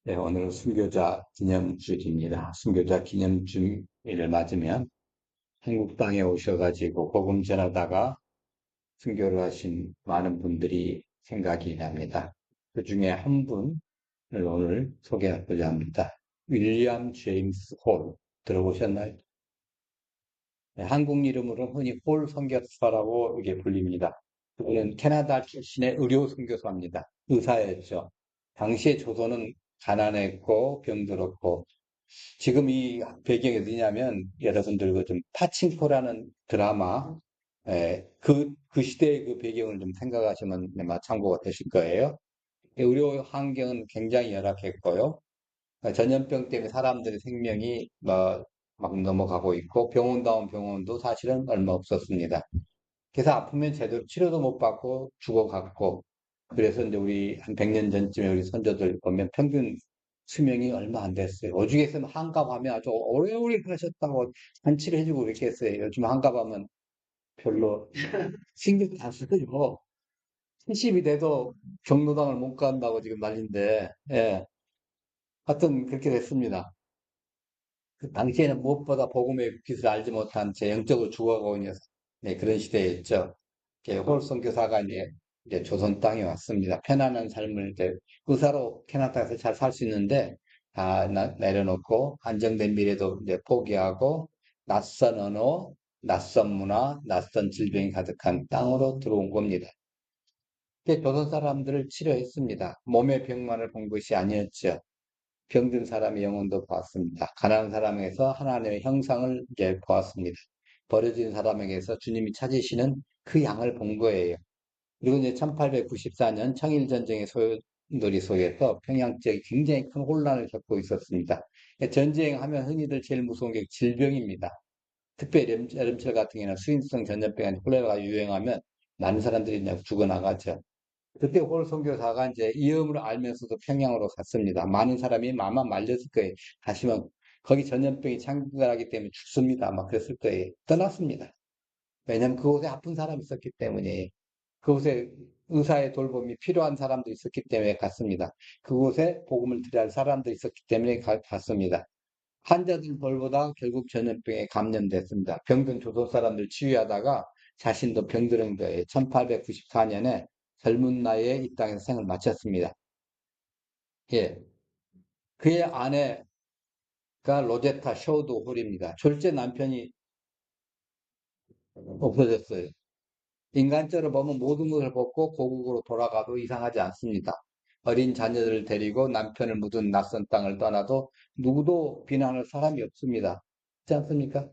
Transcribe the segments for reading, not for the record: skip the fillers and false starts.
네, 오늘 순교자 기념주일입니다. 순교자 기념주일을 맞으면 한국 땅에 오셔가지고 복음 전하다가 순교를 하신 많은 분들이 생각이 납니다. 그 중에 한 분을 오늘 소개하고자 합니다. 윌리엄 제임스 홀 들어보셨나요? 네, 한국 이름으로 흔히 홀 선교사라고 이게 불립니다. 그분은 캐나다 출신의 의료 선교사입니다. 의사였죠. 당시에 조선은 가난했고 병들었고 지금 이 배경이 어디냐면 여러분들 그좀 파친코라는 드라마 그 시대의 그 배경을 좀 생각하시면 아마 참고가 되실 거예요. 의료 환경은 굉장히 열악했고요. 전염병 때문에 사람들의 생명이 막 넘어가고 있고 병원다운 병원도 사실은 얼마 없었습니다. 그래서 아프면 제대로 치료도 못 받고 죽어갔고 그래서 이제 우리 한 100년 전쯤에 우리 선조들 보면 평균 수명이 얼마 안 됐어요. 오죽했으면 한갑하면 아주 오래오래 사셨다고 잔치를 해주고 이렇게 했어요. 요즘 한갑하면 별로 신경 안 쓰죠. 70이 돼도 경로당을 못 간다고 지금 난리인데, 예. 하여튼 그렇게 됐습니다. 그 당시에는 무엇보다 복음의 빛을 알지 못한 제 영적으로 죽어가고 있는 네, 그런 시대였죠. 홀선교사가 이제 조선 땅에 왔습니다. 편안한 삶을 이제 의사로 캐나다에서 잘 살 수 있는데 다 내려놓고 안정된 미래도 이제 포기하고 낯선 언어, 낯선 문화, 낯선 질병이 가득한 땅으로 들어온 겁니다. 조선 사람들을 치료했습니다. 몸의 병만을 본 것이 아니었죠. 병든 사람의 영혼도 보았습니다. 가난한 사람에게서 하나님의 형상을 이제 보았습니다. 버려진 사람에게서 주님이 찾으시는 그 양을 본 거예요. 그리고 이제 1894년 청일전쟁의 소요놀이 속에서 평양 지역이 굉장히 큰 혼란을 겪고 있었습니다. 전쟁하면 흔히들 제일 무서운 게 질병입니다. 특별히 여름철 같은 경우는 수인성 전염병, 콜레라가 유행하면 많은 사람들이 그냥 죽어나가죠. 그때 홀 선교사가 이제 위험을 알면서도 평양으로 갔습니다. 많은 사람이 아마 말렸을 거예요. 가시면 거기 전염병이 창궐하기 때문에 죽습니다. 아마 그랬을 거예요. 떠났습니다. 왜냐하면 그곳에 아픈 사람이 있었기 때문에 그곳에 의사의 돌봄이 필요한 사람도 있었기 때문에 갔습니다. 그곳에 복음을 드려야 할 사람도 있었기 때문에 갔습니다. 환자들 벌보다 결국 전염병에 감염됐습니다. 병든 조선 사람들 치유하다가 자신도 병들은 거예요. 1894년에 젊은 나이에 이 땅에서 생을 마쳤습니다. 예. 그의 아내가 로제타 쇼도 홀입니다. 졸제 남편이 없어졌어요. 인간적으로 보면 모든 것을 벗고 고국으로 돌아가도 이상하지 않습니다. 어린 자녀들을 데리고 남편을 묻은 낯선 땅을 떠나도 누구도 비난할 사람이 없습니다. 그렇지 않습니까?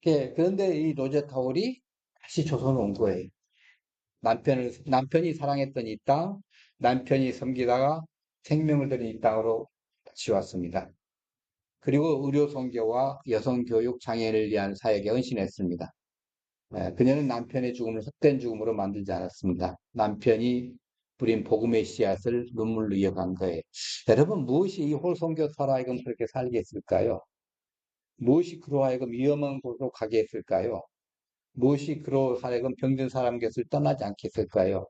예, 그런데 이 로제타 홀이 다시 조선으로 온 거예요. 남편이 사랑했던 이 땅, 남편이 섬기다가 생명을 들인 이 땅으로 다시 왔습니다. 그리고 의료 선교와 여성 교육 장애인을 위한 사역에 헌신했습니다. 그녀는 남편의 죽음을 헛된 죽음으로 만들지 않았습니다. 남편이 뿌린 복음의 씨앗을 눈물로 이어간 거예요. 여러분, 무엇이 이 홀선교사로 하여금 그렇게 살게 했을까요? 무엇이 그로 하여금 위험한 곳으로 가게 했을까요? 무엇이 그로 하여금 병든 사람 곁을 떠나지 않게 했을까요?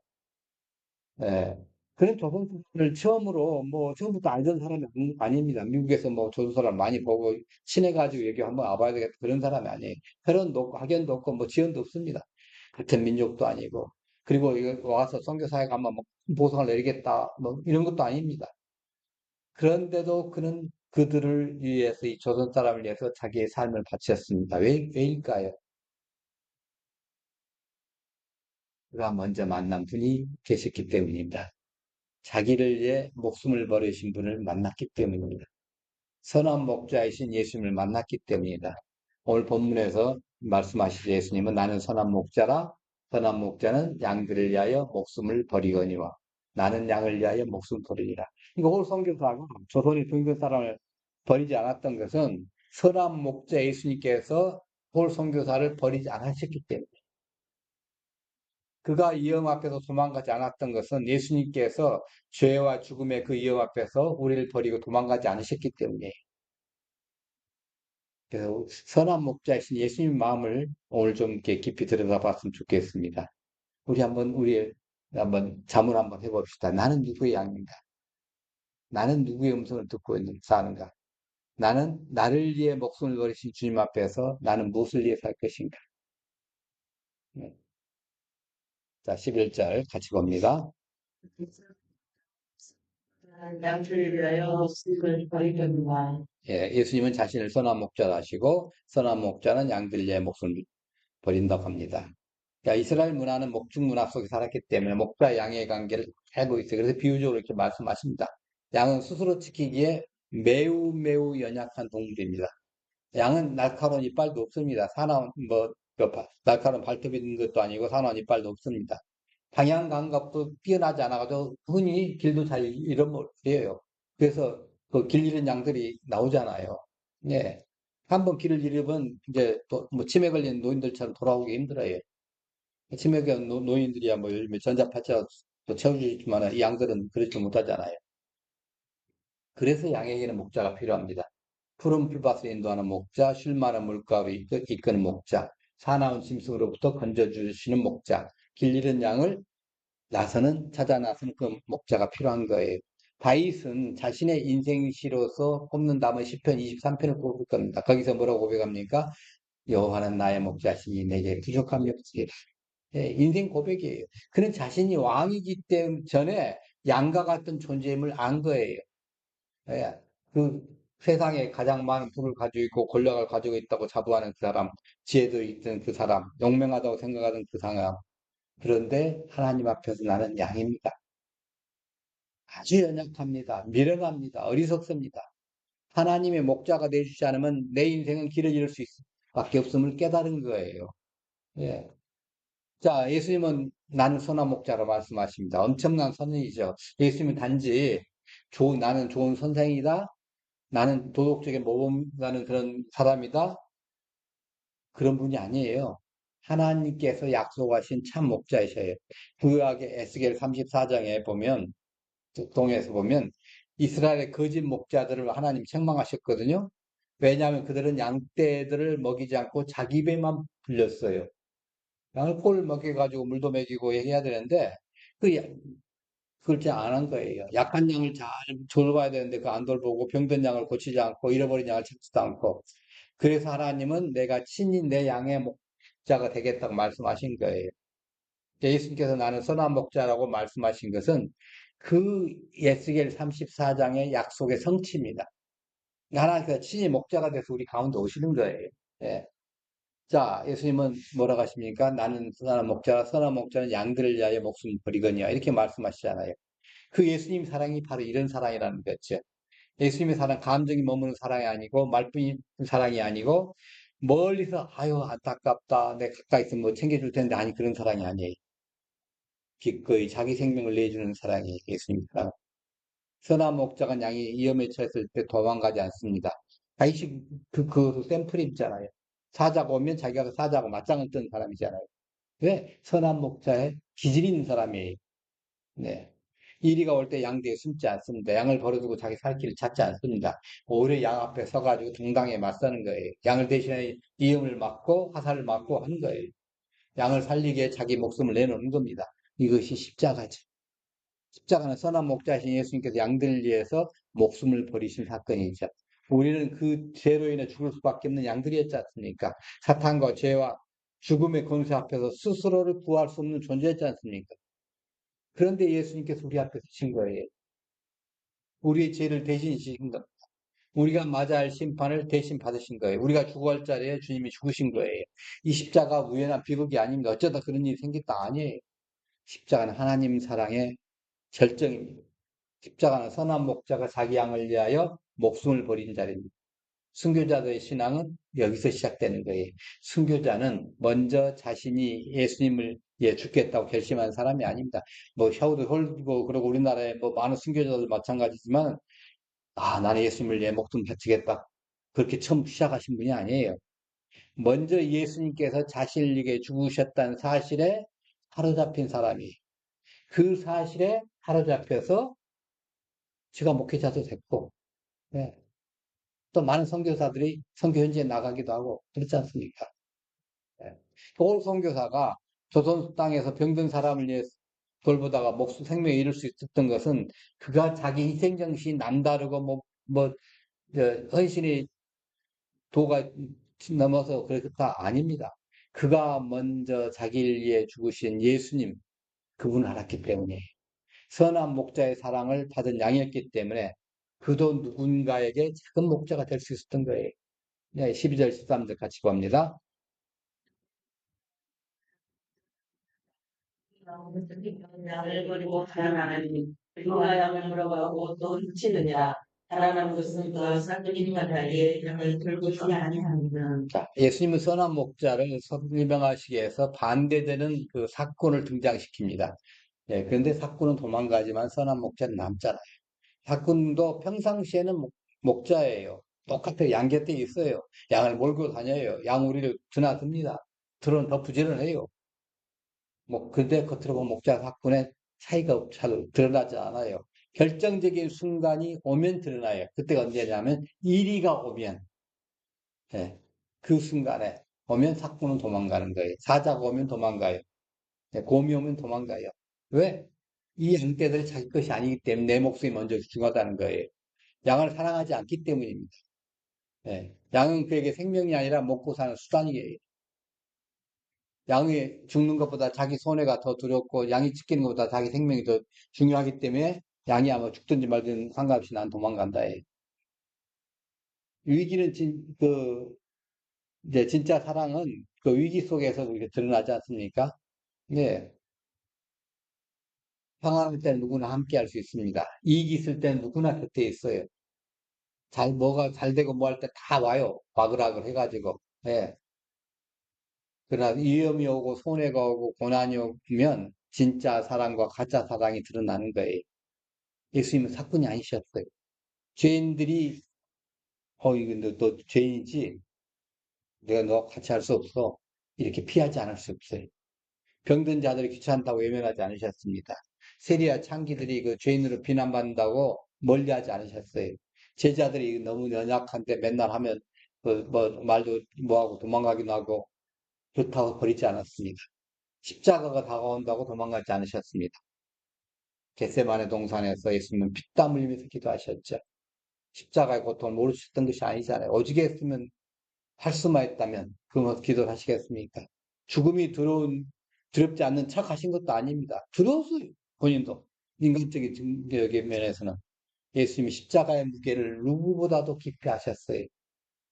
예. 그런 조선사를 처음으로, 처음부터 알던 사람이 아닙니다. 미국에서 조선사를 많이 보고, 친해가지고 여기 한번 와봐야 되겠다. 그런 사람이 아니에요. 혈연도 없고, 학연도 없고, 지연도 없습니다. 같은 민족도 아니고. 그리고 이거 와서 선교사에 가면 보상을 내리겠다. 이런 것도 아닙니다. 그런데도 그는 그들을 위해서, 이 조선 사람을 위해서 자기의 삶을 바쳤습니다. 왜일까요? 그가 먼저 만난 분이 계셨기 때문입니다. 자기를 위해 목숨을 버리신 분을 만났기 때문입니다. 선한 목자이신 예수님을 만났기 때문이다. 오늘 본문에서 말씀하신 예수님은 나는 선한 목자라 선한 목자는 양들을 위하여 목숨을 버리거니와 나는 양을 위하여 목숨 버리리라. 이거 홀 선교사가 조선의 종교 사람을 버리지 않았던 것은 선한 목자 예수님께서 홀 선교사를 버리지 않으셨기 때문에 그가 위험 앞에서 도망가지 않았던 것은 예수님께서 죄와 죽음의 그 위험 앞에서 우리를 버리고 도망가지 않으셨기 때문에 그래서 선한 목자이신 예수님 마음을 오늘 좀 이렇게 깊이 들여다봤으면 좋겠습니다. 우리 한번 우리의 한번 자문 한번 해봅시다. 나는 누구의 양인가? 나는 누구의 음성을 듣고 사는가? 나는 나를 위해 목숨을 버리신 주님 앞에서 나는 무엇을 위해 살 것인가? 네. 자, 11절 같이 봅니다. 양초를 위하여 목숨을 버리려니와. 예, 예수님은 자신을 선한 목자라 하시고 선한 목자는 양들 위해 목숨을 버린다고 합니다. 자, 이스라엘 문화는 목축 문화 속에 살았기 때문에 목자 양의 관계를 알고 있어요. 그래서 비유적으로 이렇게 말씀하십니다. 양은 스스로 지키기에 매우 매우 연약한 동물입니다. 양은 날카로운 이빨도 없습니다. 사나운 날카로운 발톱이 있는 것도 아니고 사나운 이빨도 없습니다. 방향 감각도 뛰어나지 않아가지고 흔히 길도 잘 잃어버려요. 그래서 그 길 잃은 양들이 나오잖아요. 예. 한번 길을 잃으면 이제 또뭐 치매 걸린 노인들처럼 돌아오기 힘들어요. 치매 걸린 노인들이야 뭐 요즘에 전자파차 또 채워주지만 이 양들은 그렇지 못하잖아요. 그래서 양에게는 목자가 필요합니다. 푸른 풀밭을 인도하는 목자, 쉴 만한 물가로 이끄는 목자, 사나운 짐승으로부터 건져주시는 목자, 길 잃은 양을 찾아 나서는 그 목자가 필요한 거예요. 다윗은 자신의 인생시로서 꼽는다면 시편 23편을 꼽을 겁니다. 거기서 뭐라고 고백합니까? 여호와는 나의 목자시니 내게 부족함이 없지. 예, 인생 고백이에요. 그는 자신이 왕이기 때문에 전에 양과 같은 존재임을 안 거예요. 예, 그 세상에 가장 많은 부를 가지고 있고 권력을 가지고 있다고 자부하는 그 사람, 지혜도 있던 그 사람, 용맹하다고 생각하는 그 사람. 그런데 하나님 앞에서 나는 양입니다. 아주 연약합니다. 미련합니다. 어리석습니다. 하나님의 목자가 되주지 않으면 내 인생은 길을 잃을 수 밖에 없음을 깨달은 거예요. 예. 자, 예수님은 나는 선한 목자로 말씀하십니다. 엄청난 선언이죠. 예수님은 단지 나는 좋은 선생이다. 나는 도덕적인 모범 가는 그런 사람이다. 그런 분이 아니에요. 하나님께서 약속하신 참 목자이셔요. 구약의 에스겔 34장에 보면 동에서 보면 이스라엘의 거짓 목자들을 하나님 책망하셨거든요. 왜냐하면 그들은 양떼들을 먹이지 않고 자기 배만 불렸어요. 양을 꼴 먹여가지고 물도 먹이고 해야 되는데 그걸 잘 안 한 거예요. 약한 양을 잘 돌봐야 되는데 그 안 돌보고 병든 양을 고치지 않고 잃어버린 양을 찾지도 않고 그래서 하나님은 내가 친히 내 양의 목자가 되겠다고 말씀하신 거예요. 예수님께서 나는 선한 목자라고 말씀하신 것은 그 에스겔 34장의 약속의 성취입니다. 하나님께서 친히 목자가 돼서 우리 가운데 오시는 거예요. 예. 자, 예수님은 뭐라고 하십니까? 나는 선한 목자라 선한 목자는 양들을 위하여 목숨을 버리거니와 이렇게 말씀하시잖아요. 그 예수님 사랑이 바로 이런 사랑이라는 거죠. 예수님의 사랑, 감정이 머무는 사랑이 아니고 말뿐인 사랑이 아니고 멀리서 아유 안타깝다 내 가까이 있으면 뭐 챙겨줄 텐데 아니 그런 사랑이 아니에요. 기꺼이 자기 생명을 내주는 사랑이 예수님 사랑. 선한 목자가 양이 위험에 처했을 때 도망가지 않습니다. 다윗이 그 샘플이 있잖아요. 사자가 오면 자기가 사자하고 맞짱을 뜬 사람이잖아요. 왜? 선한 목자의 기질이 있는 사람이에요. 네. 이리가 올 때 양 뒤에 숨지 않습니다. 양을 버려두고 자기 살 길을 찾지 않습니다. 오히려 양 앞에 서가지고 당당히 맞서는 거예요. 양을 대신에 위험을 막고 화살을 막고 하는 거예요. 양을 살리기에 자기 목숨을 내놓는 겁니다. 이것이 십자가죠. 십자가는 선한 목자신 예수님께서 양들을 위해서 목숨을 버리신 사건이죠. 우리는 그 죄로 인해 죽을 수밖에 없는 양들이었지 않습니까? 사탄과 죄와 죽음의 권세 앞에서 스스로를 구할 수 없는 존재였지 않습니까? 그런데 예수님께서 우리 앞에 서신 거예요. 우리의 죄를 대신 지신 것. 우리가 맞아야 할 심판을 대신 받으신 거예요. 우리가 죽어야 할 자리에 주님이 죽으신 거예요. 이 십자가 우연한 비극이 아닙니다. 어쩌다 그런 일이 생겼다 아니에요. 십자가는 하나님 사랑의 결정입니다. 십자가는 선한 목자가 자기 양을 위하여 목숨을 버린 자리입니다. 순교자들의 신앙은 여기서 시작되는 거예요. 순교자는 먼저 자신이 예수님을 죽겠다고 결심한 사람이 아닙니다. 뭐 혀도 헐고 그러고 우리나라에 뭐 많은 순교자들 마찬가지지만 나는 예수님을 위해 목숨 바치겠다. 그렇게 처음 시작하신 분이 아니에요. 먼저 예수님께서 자신을 위해 죽으셨다는 사실에 사로잡힌 사람이 그 사실에 사로잡혀서 지가 목회자도 됐고 네. 또 많은 선교사들이 선교 현지에 나가기도 하고 그렇지 않습니까? 예. 올 선교사가 조선 땅에서 병든 사람을 위해 돌보다가 목숨 생명을 잃을 수 있었던 것은 그가 자기 희생정신이 남다르고 헌신의 도가 넘어서 그렇다 아닙니다. 그가 먼저 자기를 위해 죽으신 예수님 그분을 알았기 때문에 선한 목자의 사랑을 받은 양이었기 때문에 그도 누군가에게 작은 목자가 될 수 있었던 거예요. 네, 12절 13절 같이 봅니다. 양을 버리고 달아나니 그가 양을 물어가고 또 훔치느니라. 달아난 것은 그 삭들이니까 달리 양을 들고 있지 아니하니라. 자, 예수님은 선한 목자를 설명하시기 위해서 반대되는 그 사건을 등장시킵니다. 예, 그런데 사건은 도망가지만 선한 목자는 남잖아요. 사건도 평상시에는 목자예요. 똑같아요. 양 곁에 있어요. 양을 몰고 다녀요. 양우리를 드나듭니다. 들은 더 부지런해요. 근데 겉으로 보면 목자 사건에 차이가 잘 드러나지 않아요. 결정적인 순간이 오면 드러나요. 그때가 언제냐면 이리가 오면, 예, 그 순간에 오면 사건은 도망가는 거예요. 사자가 오면 도망가요. 예, 곰이 오면 도망가요. 왜? 이 양떼들이 자기 것이 아니기 때문에 내 목숨이 먼저 중요하다는 거예요. 양을 사랑하지 않기 때문입니다. 예, 양은 그에게 생명이 아니라 먹고 사는 수단이에요. 양이 죽는 것보다 자기 손해가 더 두렵고 양이 찢기는 것보다 자기 생명이 더 중요하기 때문에 양이 아마 죽든지 말든 상관없이 난 도망간다 해. 위기는 이제 진짜 사랑은 그 위기 속에서 이렇게 드러나지 않습니까? 네. 평안할 때는 누구나 함께 할 수 있습니다. 이익이 있을 때는 누구나 곁에 있어요. 뭐가 잘 되고 뭐 할 때 다 와요. 와글와글 해가지고. 예. 그러나 위험이 오고 손해가 오고 고난이 오면 진짜 사랑과 가짜 사랑이 드러나는 거예요. 예수님은 사건이 아니셨어요. 죄인들이 이거 너 죄인이지? 내가 너 같이 할 수 없어. 이렇게 피하지 않을 수 없어요. 병든 자들이 귀찮다고 외면하지 않으셨습니다. 세리와 창기들이 그 죄인으로 비난받는다고 멀리하지 않으셨어요. 제자들이 너무 연약한데 맨날 하면 말도 뭐하고 도망가기도 하고 그렇다고 버리지 않았습니다. 십자가가 다가온다고 도망가지 않으셨습니다. 겟세마네 동산에서 예수님은 피땀 흘리면서 기도하셨죠. 십자가의 고통을 모르셨던 것이 아니잖아요. 오직에 했으면 할 수만 있다면 그러면 기도를 하시겠습니까? 죽음이 두렵지 않는 척 하신 것도 아닙니다. 두려웠어요. 본인도. 인간적인 증거의 면에서는 예수님이 십자가의 무게를 누구보다도 깊이 하셨어요.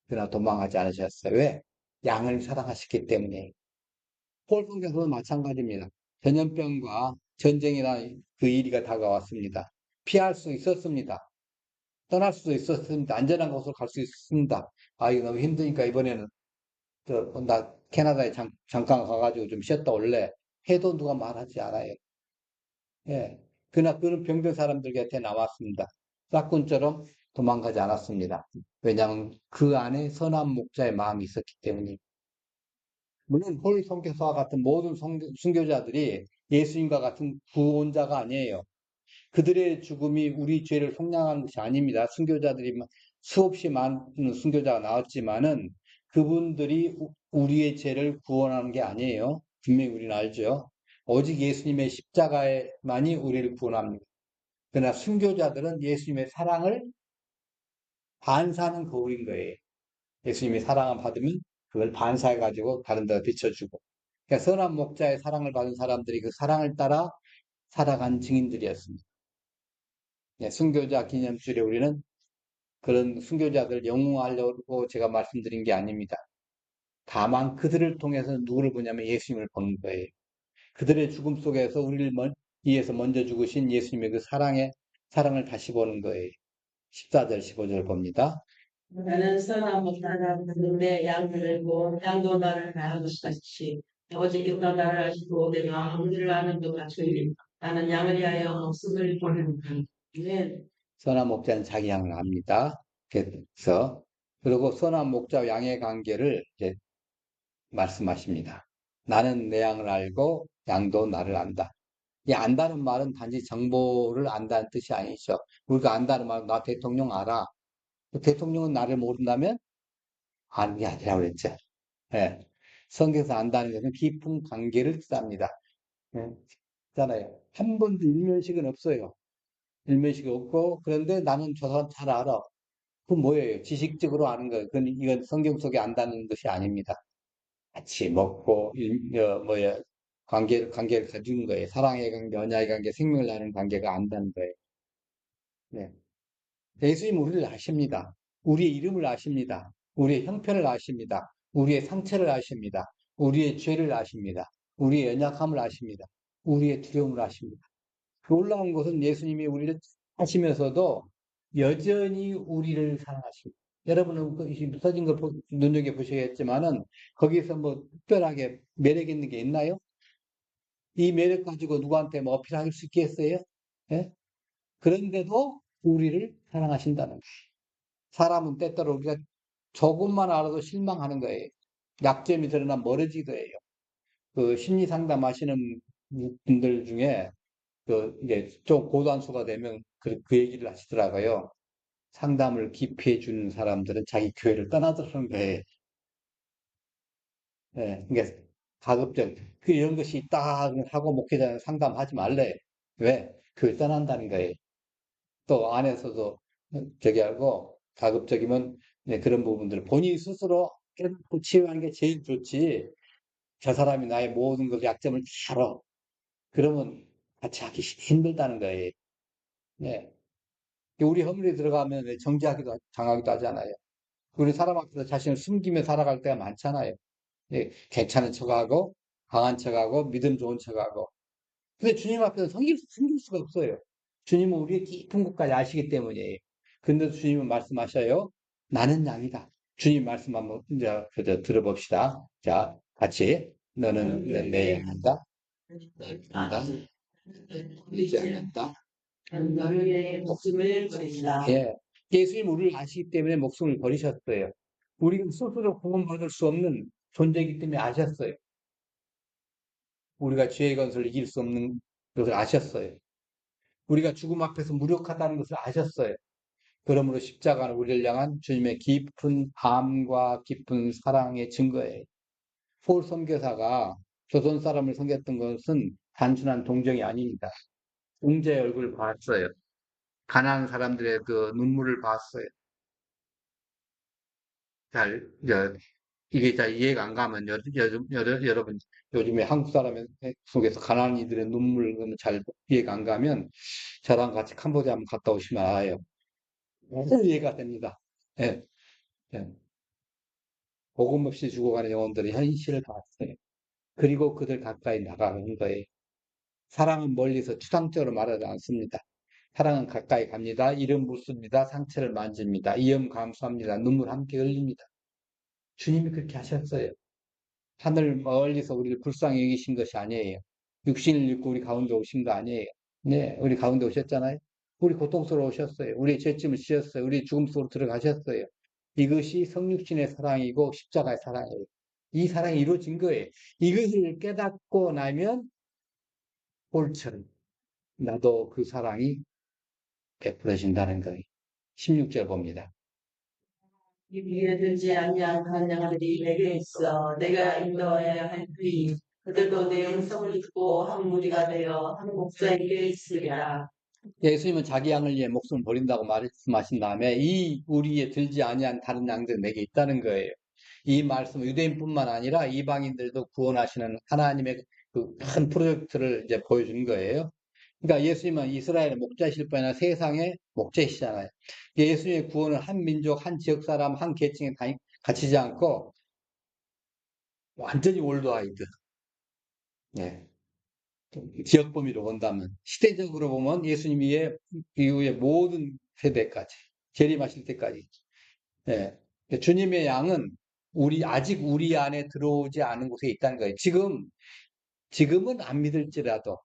그러나 도망하지 않으셨어요. 왜? 양을 사랑하셨기 때문에. 폴성에서는 마찬가지입니다. 전염병과 전쟁이나 그 일이가 다가왔습니다. 피할 수 있었습니다. 떠날 수도 있었습니다. 안전한 곳으로 갈 수 있습니다. 아, 이거 너무 힘드니까 이번에는 나 캐나다에 잠깐 가가지고 좀 쉬었다 올래. 해도 누가 말하지 않아요. 예. 그러나 그런 병든 사람들 곁에 남았습니다. 싹군처럼 도망가지 않았습니다. 왜냐하면 그 안에 선한 목자의 마음이 있었기 때문에. 물론 홀 선교사와 같은 모든 순교자들이 예수님과 같은 구원자가 아니에요. 그들의 죽음이 우리 죄를 속량하는 것이 아닙니다. 순교자들이 수없이 많은 순교자가 나왔지만은 그분들이 우리의 죄를 구원하는 게 아니에요. 분명히 우리는 알죠. 오직 예수님의 십자가에만이 우리를 구원합니다. 그러나 순교자들은 예수님의 사랑을 반사하는 거울인 거예요. 예수님이 사랑을 받으면 그걸 반사해가지고 다른 데다 비춰주고. 그러니까 선한 목자의 사랑을 받은 사람들이 그 사랑을 따라 살아간 증인들이었습니다. 네, 순교자 기념주일에 우리는 그런 순교자들 영웅하려고 제가 말씀드린 게 아닙니다. 다만 그들을 통해서 누구를 보냐면 예수님을 보는 거예요. 그들의 죽음 속에서 우리를 위해서 먼저 죽으신 예수님의 그 사랑을 다시 보는 거예요. 14절, 15절 봅니다. 나는 선한 목자라 내 양을 들고 양도 나를 아는 것 같이 오직 이가 나를 아시고 내가 아무를 아는 것 같으니 나는 양을 위하여 목숨을 보낸다. 선한 목자는 자기 양을 압니다. 그래서 그리고 선한 목자와 양의 관계를 이제 말씀하십니다. 나는 내 양을 알고 양도 나를 안다. 이 안다는 말은 단지 정보를 안다는 뜻이 아니죠. 우리가 안다는 말은 나 대통령 알아. 대통령은 나를 모른다면 아는 게 아니라고 그랬죠. 예. 성경에서 안다는 것은 깊은 관계를 뜻합니다. 예. 있잖아요. 한 번도 일면식은 없어요. 일면식이 없고, 그런데 나는 저 사람 잘 알아. 그건 뭐예요? 지식적으로 아는 거예요. 이건 성경 속에 안다는 것이 아닙니다. 같이 먹고, 관계를 가지는 거예요. 사랑의 관계, 언약의 관계, 생명을 나누는 관계가 안다는 거예요. 네. 예수님 우리를 아십니다. 우리의 이름을 아십니다. 우리의 형편을 아십니다. 우리의 상처를 아십니다. 우리의 죄를 아십니다. 우리의 연약함을 아십니다. 우리의 두려움을 아십니다. 놀라운 것은 예수님이 우리를 하시면서도 여전히 우리를 사랑하십니다. 여러분은 써진 걸 눈여겨보셔야겠지만은 거기서 뭐 특별하게 매력 있는 게 있나요? 이 매력 가지고 누구한테 뭐 어필할 수 있겠어요? 예? 그런데도 우리를 사랑하신다는 거예요. 사람은 때때로 우리가 조금만 알아도 실망하는 거예요. 약점이 드러나면 멀어지기도 해요. 그 심리 상담하시는 분들 중에 이제 좀 고단수가 되면 그 얘기를 하시더라고요. 상담을 깊이 해주는 사람들은 자기 교회를 떠나더라는 거예요. 예, 그러니까 가급적 이런 것이 있다 하고 목회자는 상담하지 말래. 왜? 교회 떠난다는 거예요. 또 안에서도 저기 하고 가급적이면 네, 그런 부분들을 본인 스스로 깨닫고 치유하는 게 제일 좋지. 저 사람이 나의 모든 것 약점을 다 알아. 그러면 같이 하기 힘들다는 거예요. 네. 우리 허물에 들어가면 정지하기도 당하기도 하잖아요. 우리 사람 앞에서 자신을 숨기며 살아갈 때가 많잖아요. 예, 괜찮은 척하고 강한 척하고 믿음 좋은 척하고. 근데 주님 앞에서 숨길 수가 없어요. 주님은 우리의 깊은 곳까지 아시기 때문이에요. 근데 주님은 말씀하셔요. 나는 양이다. 주님 말씀 한번 이제 들어봅시다. 자, 같이 너는 내 양이다. 양이다. 이지 않는다. 너를 위해 목숨을 버린다. 예. 예수님 우리를 아시기 때문에 목숨을 버리셨어요. 우리가 스스로 구원받을 수 없는 존재이기 때문에 아셨어요. 우리가 죄의 건설을 이길 수 없는 것을 아셨어요. 우리가 죽음 앞에서 무력하다는 것을 아셨어요. 그러므로 십자가는 우리를 향한 주님의 깊은 암과 깊은 사랑의 증거예요. 폴 선교사가 조선 사람을 섬겼던 것은 단순한 동정이 아닙니다. 형제의 얼굴을 봤어요. 가난한 사람들의 그 눈물을 봤어요. 저, 이게 잘 이해가 안 가면 여러분 요즘에 한국 사람 속에서 가난한 이들의 눈물은 잘 이해가 안 가면 저랑 같이 캄보디아 한번 갔다 오시면 알아요. 이해가 됩니다. 예, 예. 복음 없이 죽어가는 영혼들의 현실을 봤어요. 그리고 그들 가까이 나가는 거예요. 사랑은 멀리서 추상적으로 말하지 않습니다. 사랑은 가까이 갑니다. 이름 묻습니다. 상처를 만집니다. 이음 감수합니다. 눈물 함께 흘립니다. 주님이 그렇게 하셨어요. 하늘 멀리서 우리를 불쌍히 여기신 것이 아니에요. 육신을 입고 우리 가운데 오신 거 아니에요. 네, 우리 가운데 오셨잖아요. 우리 고통스러우셨어요. 우리 죄짐을 지었어요. 우리 죽음 속으로 들어가셨어요. 이것이 성육신의 사랑이고 십자가의 사랑이에요. 이 사랑이 이루어진 거예요. 이것을 깨닫고 나면 홀처럼 나도 그 사랑이 베풀어진다는 거예요. 16절 봅니다. 입에 들지 아니한 간양들이 내게 있어 내가 인도하여야 할 그이 그들도 내 음성을 듣고 한 무리가 되어 한 목자에게 있으리라. 예수님은 자기 양을 위해 목숨을 버린다고 말씀하신 다음에 이 우리에 들지 아니한 다른 양들은 내게 있다는 거예요. 이 말씀은 유대인뿐만 아니라 이방인들도 구원하시는 하나님의 그 큰 프로젝트를 이제 보여주는 거예요. 그러니까 예수님은 이스라엘의 목자이실 뿐 아니라 세상의 목자이시잖아요. 예수님의 구원은 한 민족, 한 지역 사람, 한 계층에 갇히지 않고 완전히 월드와이드. 예. 지역 범위로 본다면 시대적으로 보면 예수님 이후의 모든 세대까지 재림하실 때까지. 예. 주님의 양은 아직 우리 안에 들어오지 않은 곳에 있다는 거예요. 지금은 안 믿을지라도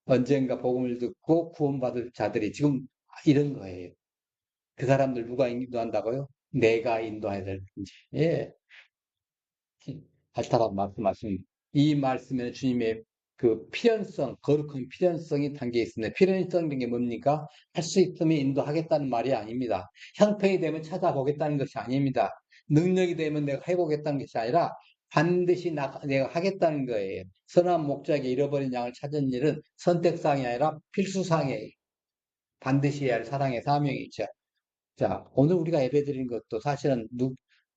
언젠가 복음을 듣고 구원받을 자들이 지금 이런 거예요. 그 사람들 누가 인도한다고요? 내가 인도해야 될 뿐이지. 예. 발달하고 말씀하신 이 말씀에는 주님의 그 필연성, 거룩한 필연성이 담겨 있습니다. 필연성인 게 뭡니까? 할 수 있으면 인도하겠다는 말이 아닙니다. 형편이 되면 찾아보겠다는 것이 아닙니다. 능력이 되면 내가 해보겠다는 것이 아니라 반드시 내가 하겠다는 거예요. 선한 목자에게 잃어버린 양을 찾은 일은 선택사항이 아니라 필수사항이에요. 반드시 해야 할 사랑의 사명이 있죠. 자, 오늘 우리가 예배드린 것도 사실은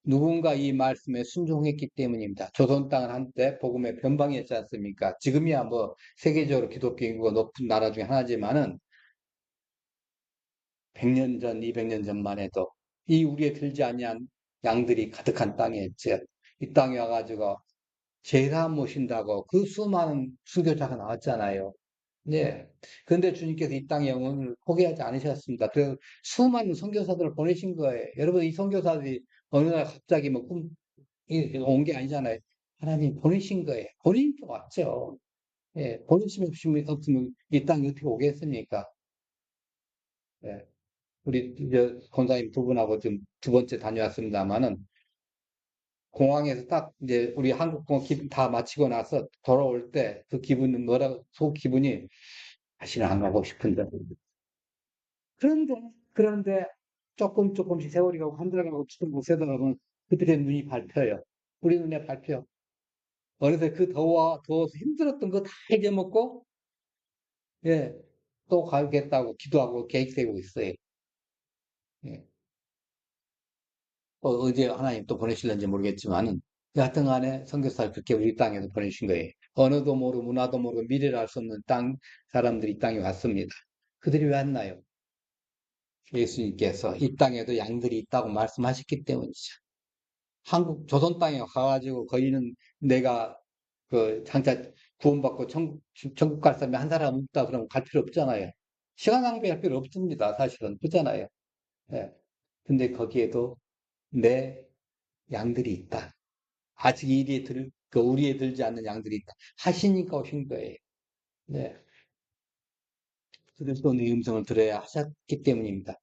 누군가 이 말씀에 순종했기 때문입니다. 조선 땅은 한때 복음의 변방이었지 않습니까? 지금이야 뭐 세계적으로 기독교 인구가 높은 나라 중에 하나지만은 100년 전, 200년 전만 해도 이 우리에 들지 아니한 양들이 가득한 땅이었죠. 이 땅에 와가지고 제사 모신다고 그 수많은 순교자가 나왔잖아요. 네. 그런데 주님께서 이 땅의 영혼을 포기하지 않으셨습니다. 그래서 수많은 선교사들을 보내신 거예요. 여러분, 이 선교사들이 어느 날 갑자기 뭐 온 게 아니잖아요. 하나님 보내신 거예요. 보내니까 왔죠. 예, 보내심 없으면 이 땅에 어떻게 오겠습니까? 예. 우리 이제 권사님 두 분하고 지금 두 번째 다녀왔습니다만은 공항에서 딱 이제 우리 한국공항 기분 다 마치고 나서 돌아올 때 그 기분은 속 기분이 다시는 안 가고 싶은데. 그런데 조금씩 세월이 가고 한 달 가고 두달 세달 가면 그들의 눈이 밟혀요. 우리 눈에 밟혀. 어느새 그 더워서 힘들었던 거 다 잊어먹고, 예, 또 가겠다고 기도하고 계획 세우고 있어요. 예. 어제 하나님 또 보내실는지 모르겠지만은, 여하튼 간에 선교사를 그렇게 우리 땅에도 보내신 거예요. 언어도 모르고 문화도 모르고 미래를 알 수 없는 사람들이 이 땅에 왔습니다. 그들이 왜 왔나요? 예수님께서 이 땅에도 양들이 있다고 말씀하셨기 때문이죠. 한국 조선 땅에 가가지고 거기는 내가 그 장차 구원받고 천국 갈 사람이 한 사람 없다 그러면 갈 필요 없잖아요. 시간 낭비할 필요 없습니다. 사실은 그렇잖아요. 예. 근데 거기에도 내 양들이 있다. 아직 우리에 들지 않는 양들이 있다. 하시니까 오신 거예요. 네. 그래서 내 음성을 들어야 하셨기 때문입니다.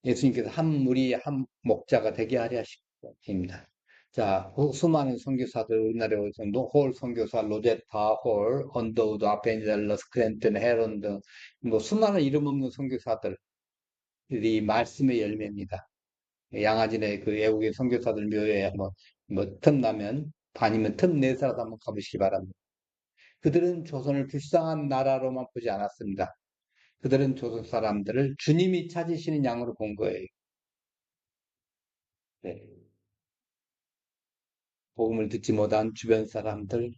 예수님께서 한 무리 한 목자가 되게 하려 하십니다. 자, 수많은 선교사들 우리나라에 오셨는데 홀 선교사, 로제타 홀, 언더우드, 아펜젤러스, 크랜튼, 헤론 등뭐 수많은 이름 없는 선교사들이 말씀의 열매입니다. 양아진의 그 외국의 선교사들 묘에 뭐 틈나면 아니면 틈내서라도 한번 가보시기 바랍니다. 그들은 조선을 불쌍한 나라로만 보지 않았습니다. 그들은 조선 사람들을 주님이 찾으시는 양으로 본 거예요. 네. 복음을 듣지 못한 주변 사람들,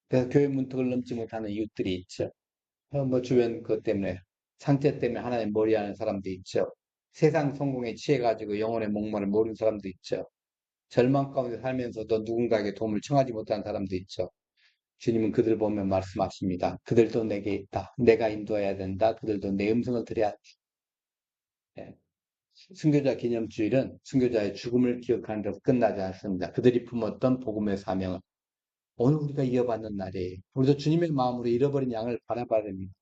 그래서 교회 문턱을 넘지 못하는 이웃들이 있죠. 뭐 주변 그것 때문에, 상태 때문에 하나님 머리하는 사람도 있죠. 세상 성공에 취해가지고 영혼의 목말을 모르는 사람도 있죠. 절망 가운데 살면서도 누군가에게 도움을 청하지 못하는 사람도 있죠. 주님은 그들 보면 말씀하십니다. 그들도 내게 있다. 내가 인도해야 된다. 그들도 내 음성을 들어야 한다. 네. 순교자 기념주일은 순교자의 죽음을 기억하는 데서 끝나지 않습니다. 그들이 품었던 복음의 사명을 오늘 우리가 이어받는 날이에요. 우리도 주님의 마음으로 잃어버린 양을 바라봐야 됩니다.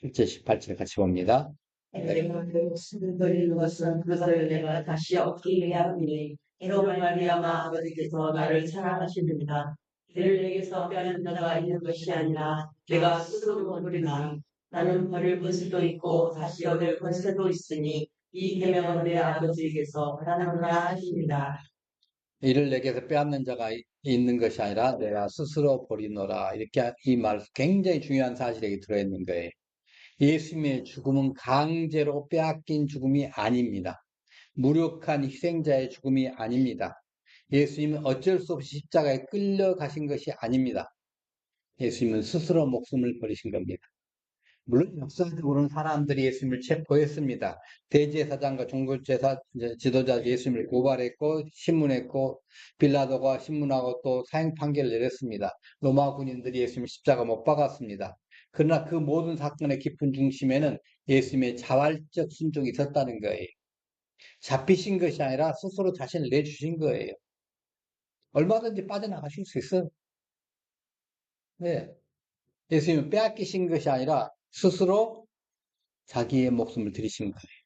1절 18절 같이 봅니다. 내가 그 목숨을 버리는 것은 그것을 내가 다시 얻기 위함이니 이로 말미암아 아버지께서 나를 사랑하시느니라. 이를 내게서 빼앗는 자가 있는 것이 아니라 내가 스스로 버리나 나는 버릴 권세도 있고 다시 얻을 권세도 있으니 이 계명은 내 아버지께서 하나님과 하십니다. 이를 내게서 빼앗는 자가 있는 것이 아니라 내가 스스로 버리노라. 이렇게 이 말 굉장히 중요한 사실이 들어있는 거예요. 예수님의 죽음은 강제로 빼앗긴 죽음이 아닙니다. 무력한 희생자의 죽음이 아닙니다. 예수님은 어쩔 수 없이 십자가에 끌려가신 것이 아닙니다. 예수님은 스스로 목숨을 버리신 겁니다. 물론 역사적으로는 사람들이 예수님을 체포했습니다. 대제사장과 종교제사 지도자 예수님을 고발했고 신문했고 빌라도가 신문하고 또 사형 판결을 내렸습니다. 로마 군인들이 예수님을 십자가 못 박았습니다. 그러나 그 모든 사건의 깊은 중심에는 예수님의 자발적 순종이 있었다는 거예요. 잡히신 것이 아니라 스스로 자신을 내주신 거예요. 얼마든지 빠져나가실 수 있어요. 네. 예수님은 빼앗기신 것이 아니라 스스로 자기의 목숨을 들이신 거예요.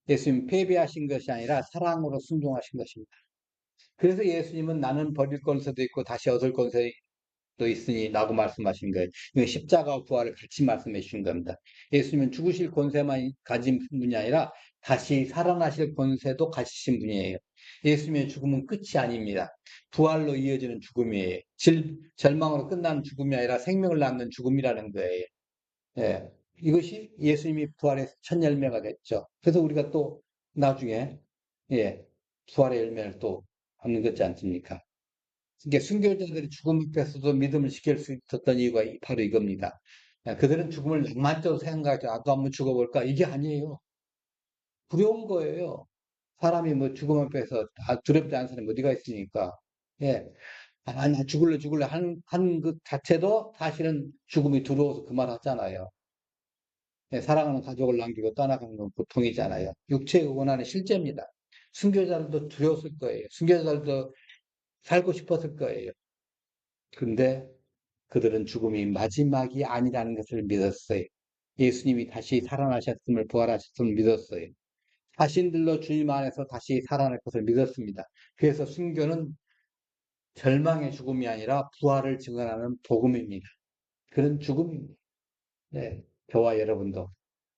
예수님 패배하신 것이 아니라 사랑으로 순종하신 것입니다. 그래서 예수님은 나는 버릴 권세도 있고 다시 얻을 권세도 있으니 라고 말씀하신 거예요. 이건 십자가와 부활을 같이 말씀해 주신 겁니다. 예수님은 죽으실 권세만 가진 분이 아니라 다시 살아나실 권세도 가지신 분이에요. 예수님의 죽음은 끝이 아닙니다. 부활로 이어지는 죽음이에요. 절망으로 끝나는 죽음이 아니라 생명을 낳는 죽음이라는 거예요. 예. 이것이 예수님이 부활의 첫 열매가 됐죠. 그래서 우리가 또 나중에, 예, 부활의 열매를 또 얻는 거지 않습니까? 그러니까 순교자들이 죽음 앞에서도 믿음을 지킬 수 있었던 이유가 바로 이겁니다. 그들은 죽음을 낭만적으로 생각하죠. 나도 한번 죽어볼까? 이게 아니에요. 두려운 거예요. 사람이 뭐 죽음 앞에서 두렵지 않은 사람이 어디가 있습니까? 예. 나 죽을래 하는 것 자체도 사실은 죽음이 두려워서 그 말 하잖아요. 예, 사랑하는 가족을 남기고 떠나가는 건 고통이잖아요. 육체의 원한은 실제입니다. 순교자들도 두려웠을 거예요. 순교자들도 살고 싶었을 거예요. 근데 그들은 죽음이 마지막이 아니라는 것을 믿었어요. 예수님이 다시 살아나셨음을, 부활하셨음을 믿었어요. 자신들로 주님 안에서 다시 살아날 것을 믿었습니다. 그래서 순교는 절망의 죽음이 아니라 부활을 증언하는 복음입니다. 그런 죽음입니다. 네, 저와 여러분도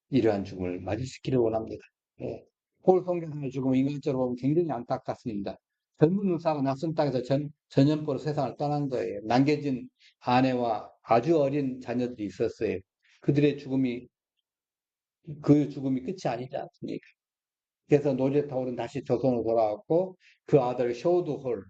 이러한 죽음을 맞을 수 있기를 원합니다. 네. 폴 성교사의 죽음은 인간적으로 보면 굉장히 안타깝습니다. 젊은 의사가 낯선 땅에서 전염병으로 세상을 떠난 거예요. 남겨진 아내와 아주 어린 자녀들이 있었어요. 그들의 죽음이, 그 죽음이 끝이 아니지 않습니까? 그래서 노제 타올은 다시 조선으로 돌아왔고, 그 아들 쇼드 홀,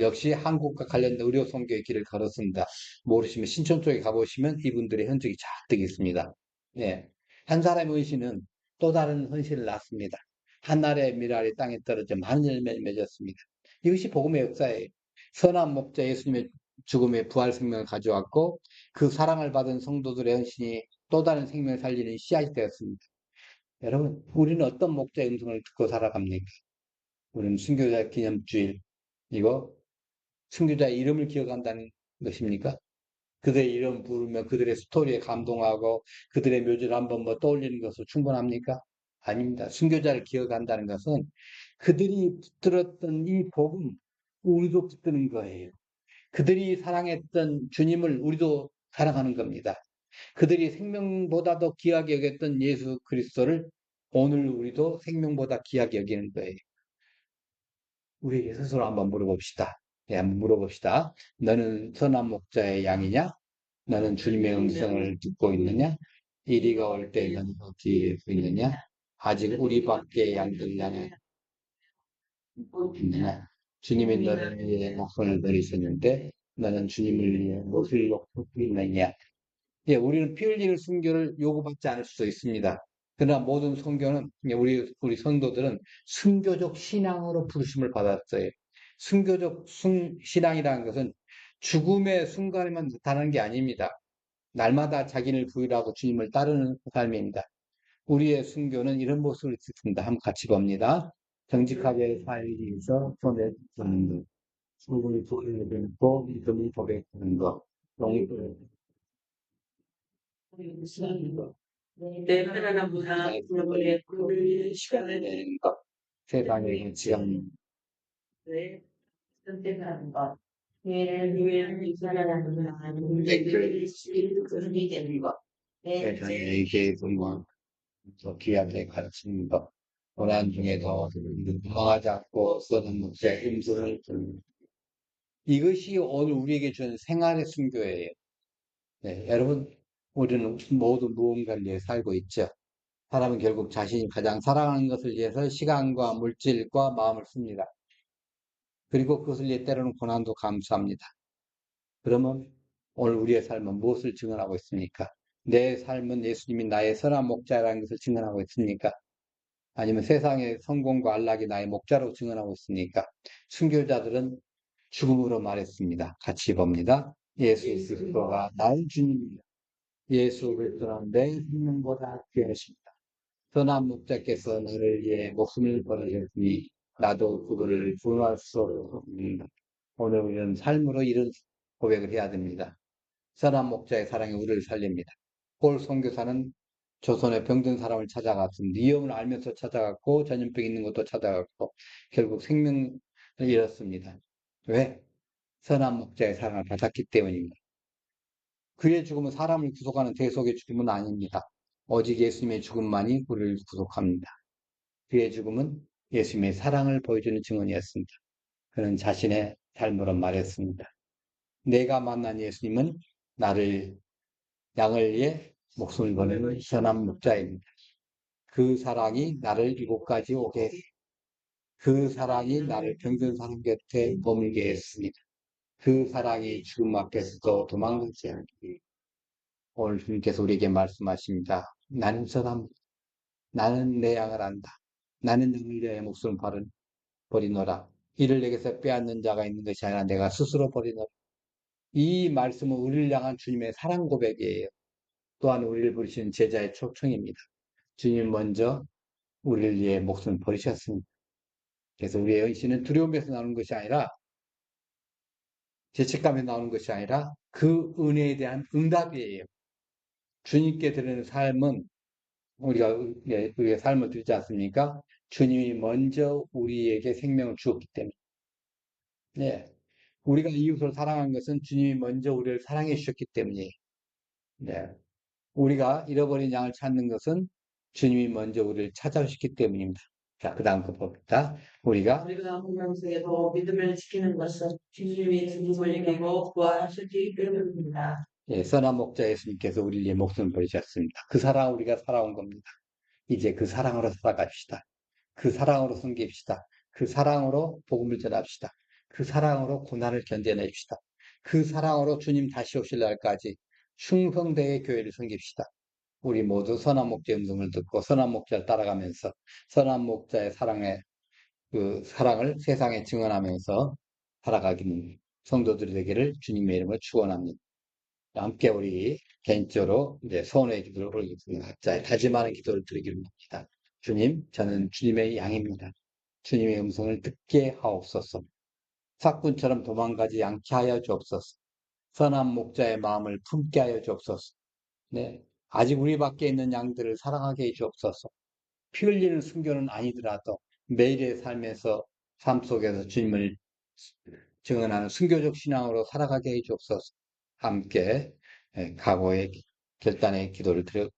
역시 한국과 관련된 의료 선교의 길을 걸었습니다. 모르시면 신촌 쪽에 가보시면 이분들의 흔적이 잔뜩 있습니다. 예. 한 사람의 헌신은 또 다른 헌신을 낳습니다. 한 날의 미랄이 땅에 떨어져 많은 열매를 맺었습니다. 이것이 복음의 역사예요. 선한 목자 예수님의 죽음의 부활 생명을 가져왔고 그 사랑을 받은 성도들의 헌신이 또 다른 생명을 살리는 씨앗이 되었습니다. 여러분, 우리는 어떤 목자의 음성을 듣고 살아갑니까? 우리는 순교자 기념주일, 이거 순교자의 이름을 기억한다는 것입니까? 그들의 이름 부르며 그들의 스토리에 감동하고 그들의 묘지를 한번 뭐 떠올리는 것으로 충분합니까? 아닙니다. 순교자를 기억한다는 것은 그들이 붙들었던 이 복음, 우리도 붙드는 거예요. 그들이 사랑했던 주님을 우리도 사랑하는 겁니다. 그들이 생명보다 더 귀하게 여겼던 예수 그리스도를 오늘 우리도 생명보다 귀하게 여기는 거예요. 우리 스스로 한번 물어봅시다. 예, 한번 물어봅시다. 너는 선한 목자의 양이냐? 너는 주님의 음성을 듣고 있느냐? 이리가 올 때 너는 어디에 있느냐? 아직 우리밖에 양들 양에 있느냐? 주님이 너를 위해 목숨을 버리셨는데 너는 주님을 위해 목을 놓고 있느냐? 예, 우리는 피 흘리는 순교를 요구받지 않을 수도 있습니다. 그러나 모든 선교는 우리 성도들은 순교적 신앙으로 부르심을 받았어요. 순교적 신앙이라는 것은 죽음의 순간에만 나타나는 게 아닙니다. 날마다 자기를 부인하고 주님을 따르는 삶입니다. 우리의 순교는 이런 모습을 짓습니다. 한번 같이 봅니다. 정직하게 살기 위해서 손에 드는 것, 죽음을 부인하고 믿음을 고백하는 것, 용기를 내 편안한 보다 그분의 그를 시간을 내는 것, 세상의 지연, 선택하는 것, 내를 위해 살아가는 문제들을 그분이 되는 것, 세상에게 분명 더 귀하게 가르치는 것, 고난 중에도 도망하지 않고 써는 목자의 음성을 듣는 이것이 오늘 우리에게 주는 생활의 순교예요. 네, 여러분, 우리는 모두 무언가를 위해 살고 있죠. 사람은 결국 자신이 가장 사랑하는 것을 위해서 시간과 물질과 마음을 씁니다. 그리고 그것을 위해 때로는 고난도 감수합니다. 그러면 오늘 우리의 삶은 무엇을 증언하고 있습니까? 내 삶은 예수님이 나의 선한 목자라는 것을 증언하고 있습니까? 아니면 세상의 성공과 안락이 나의 목자로 증언하고 있습니까? 순교자들은 죽음으로 말했습니다. 같이 봅니다. 예수 그리스도가 나의 주님이요. 예수 그리스도는 내 생명보다 귀하십니다. 선한 목자께서 나를 위해 목숨을 버리셨으니 나도 그거를 구원할 수 없습니다. 오늘 우리는 삶으로 이런 고백을 해야 됩니다. 선한 목자의 사랑이 우리를 살립니다. 폴 선교사는 조선의 병든 사람을 찾아갔습니다. 위험을 알면서 찾아갔고 전염병 있는 것도 찾아갔고 결국 생명을 잃었습니다. 왜? 선한 목자의 사랑을 받았기 때문입니다. 그의 죽음은 사람을 구속하는 대속의 죽음은 아닙니다. 오직 예수님의 죽음만이 우리를 구속합니다. 그의 죽음은 예수님의 사랑을 보여주는 증언이었습니다. 그는 자신의 삶으로 말했습니다. 내가 만난 예수님은 나를 양을 위해 목숨을 버리는 선한 목자입니다. 그 사랑이 나를 이곳까지 오게 했습니다. 그 사랑이 나를 병든 사람 곁에 머물게 했습니다. 그 사랑이 죽음 앞에서도 도망가지 않기. 오늘 주님께서 우리에게 말씀하십니다. 나는 선한, 나는 내 양을 안다. 나는 양을 위하여 목숨을 버리노라. 이를 내게서 빼앗는 자가 있는 것이 아니라 내가 스스로 버리노라. 이 말씀은 우리를 향한 주님의 사랑 고백이에요. 또한 우리를 부르시는 제자의 초청입니다. 주님 먼저 우리를 위해 목숨을 버리셨습니다. 그래서 우리의 의신은 두려움에서 나오는 것이 아니라 죄책감에 나오는 것이 아니라 그 은혜에 대한 응답이에요. 주님께 드리는 삶은 우리가 우리의 삶을 드리지 않습니까? 주님이 먼저 우리에게 생명을 주었기 때문에. 네. 우리가 이웃을 사랑한 것은 주님이 먼저 우리를 사랑해 주셨기 때문이에요. 네. 우리가 잃어버린 양을 찾는 것은 주님이 먼저 우리를 찾아주셨기 때문입니다. 자, 그 다음 거 봅니다. 우리가 운명속에도 믿음을 지키는 것은 주님이 등을 이기고 부활하셨기 때문입니다. 예, 선한 목자 예수님께서 우리를 위해 목숨을 버리셨습니다. 그 사랑 우리가 살아온 겁니다. 이제 그 사랑으로 살아갑시다. 그 사랑으로 섬깁시다. 그 사랑으로 복음을 전합시다. 그 사랑으로 고난을 견뎌냅시다. 그 사랑으로 주님 다시 오실 날까지 충성되게 교회를 섬깁시다. 우리 모두 선한 목자의 음성을 듣고 선한 목자를 따라가면서 선한 목자의 그 사랑을 세상에 증언하면서 살아가기는 성도들이 되기를 주님의 이름으로 축원합니다. 함께 우리 개인적으로 이제 소원의 기도를 올리겠습니다. 각자의 다짐하는 기도를 드리기로 합니다. 주님, 저는 주님의 양입니다. 주님의 음성을 듣게 하옵소서. 사꾼처럼 도망가지 않게 하여 주옵소서. 선한 목자의 마음을 품게 하여 주옵소서. 네, 아직 우리 밖에 있는 양들을 사랑하게 해 주옵소서. 피 흘리는 순교는 아니더라도 매일의 삶 속에서 주님을 증언하는 순교적 신앙으로 살아가게 해 주옵소서. 함께 각오의 결단의 기도를 드려